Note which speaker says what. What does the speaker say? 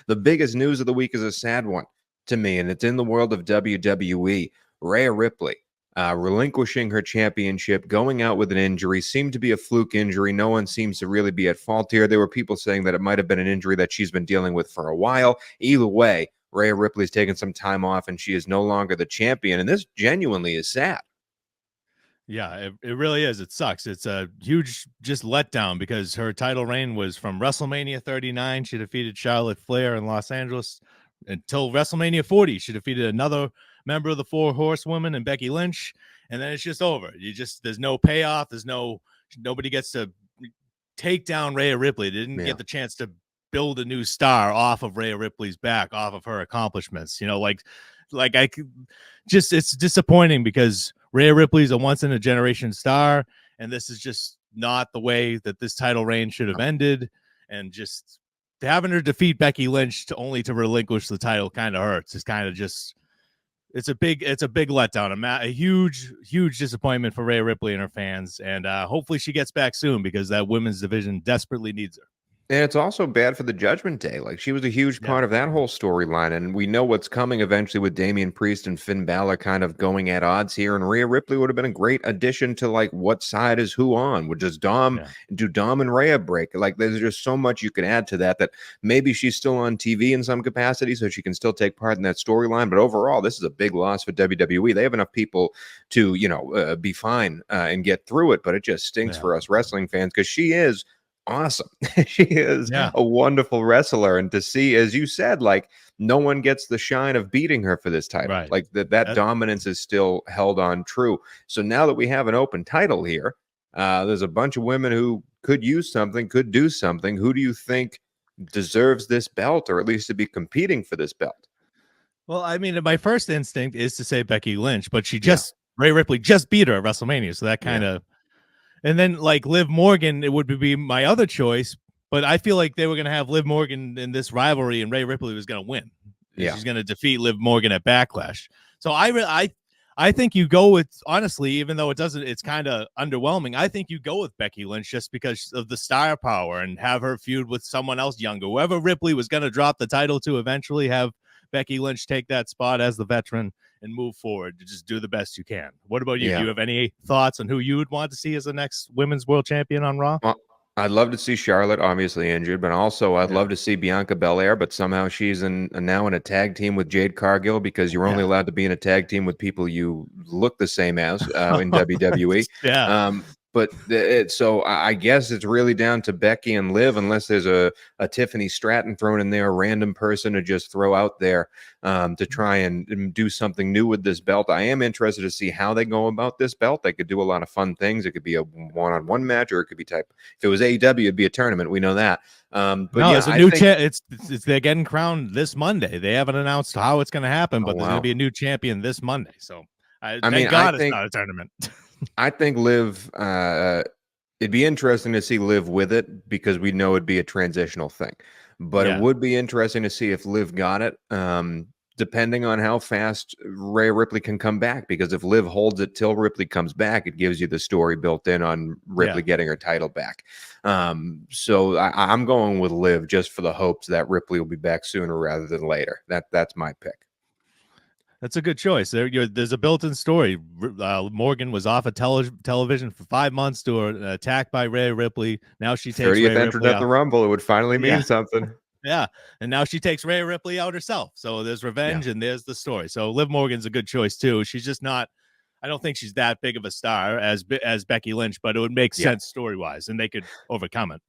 Speaker 1: The biggest news of the week is a sad one to me, and it's in the world of WWE. Rhea Ripley relinquishing her championship, going out with an injury, seemed to be a fluke injury. No one seems to really be at fault here. There were people saying that it might have been an injury that she's been dealing with for a while. Either way, Rhea Ripley's taken some time off, and she is no longer the champion, and this genuinely is sad.
Speaker 2: Yeah, it really is. It sucks. It's a huge just letdown because her title reign was from WrestleMania 39. She defeated Charlotte Flair in Los Angeles until WrestleMania 40. She defeated another member of the Four Horsewomen and Becky Lynch. And then it's just over. There's no payoff. Nobody gets to take down Rhea Ripley. They didn't get the chance to build a new star off of Rhea Ripley's back, off of her accomplishments. It's disappointing because Rhea Ripley's a once in a generation star, and this is just not the way that this title reign should have ended. And just having her defeat Becky Lynch only to relinquish the title kind of hurts. It's kind of just it's a big letdown, a huge disappointment for Rhea Ripley and her fans. And hopefully she gets back soon because that women's division desperately needs her.
Speaker 1: And it's also bad for the Judgment Day. Like, she was a huge part of that whole storyline, and we know what's coming eventually with Damian Priest and Finn Balor kind of going at odds here. And Rhea Ripley would have been a great addition to, like, what side is who on? Would just do Dom and Rhea break? Like, there's just so much you could add to that maybe she's still on TV in some capacity, so she can still take part in that storyline. But overall, this is a big loss for WWE. They have enough people to, be fine and get through it, but it just stinks for us wrestling fans because she is awesome. She is a wonderful wrestler, and to see, as you said, like, no one gets the shine of beating her for this title.
Speaker 2: Right.
Speaker 1: Like that dominance is still held on true. So now that we have an open title here, there's a bunch of women who could use something, could do something. Who do you think deserves this belt, or at least to be competing for this belt?
Speaker 2: Well, I mean, my first instinct is to say Becky Lynch, but Rhea Ripley just beat her at WrestleMania, so that kind of. And then, like, Liv Morgan, it would be my other choice, but I feel like they were going to have Liv Morgan in this rivalry, and Rhea Ripley was going to win. She's going to defeat Liv Morgan at Backlash. So I think you go with, honestly, even though it's kind of underwhelming, I think you go with Becky Lynch just because of the star power and have her feud with someone else younger. Whoever Ripley was going to drop the title to eventually, have Becky Lynch take that spot as the veteran and move forward to just do the best you can. What about you? Do you have any thoughts on who you would want to see as the next women's world champion on Raw?
Speaker 1: Well, I'd love to see Charlotte, obviously injured, but also I'd love to see Bianca Belair, but somehow she's now in a tag team with Jade Cargill, because you're only allowed to be in a tag team with people you look the same as in WWE. So I guess it's really down to Becky and Liv, unless there's a Tiffany Stratton thrown in there, a random person to just throw out there to try and do something new with this belt. I am interested to see how they go about this belt. They could do a lot of fun things. It could be a one-on-one match, or it could be if it was AEW, it'd be a tournament. We know that.
Speaker 2: It's a new it's they're getting crowned this Monday. They haven't announced how it's going to happen, but there's going to be a new champion this Monday. So I think it's not a tournament.
Speaker 1: I think Liv, it'd be interesting to see Liv with it, because we know it'd be a transitional thing. But it would be interesting to see if Liv got it, depending on how fast Rhea Ripley can come back. Because if Liv holds it till Ripley comes back, it gives you the story built in on Ripley getting her title back. So I'm going with Liv just for the hopes that Ripley will be back sooner rather than later. That's my pick.
Speaker 2: That's a good choice. There's a built-in story. Morgan was off of television for 5 months to an attack by Rhea Ripley. Now she takes
Speaker 1: 30th entrance at the Rumble. It would finally mean something.
Speaker 2: Yeah, and now she takes Rhea Ripley out herself. So there's revenge, and there's the story. So Liv Morgan's a good choice too. She's just not. I don't think she's that big of a star as Becky Lynch, but it would make sense story-wise, and they could overcome it.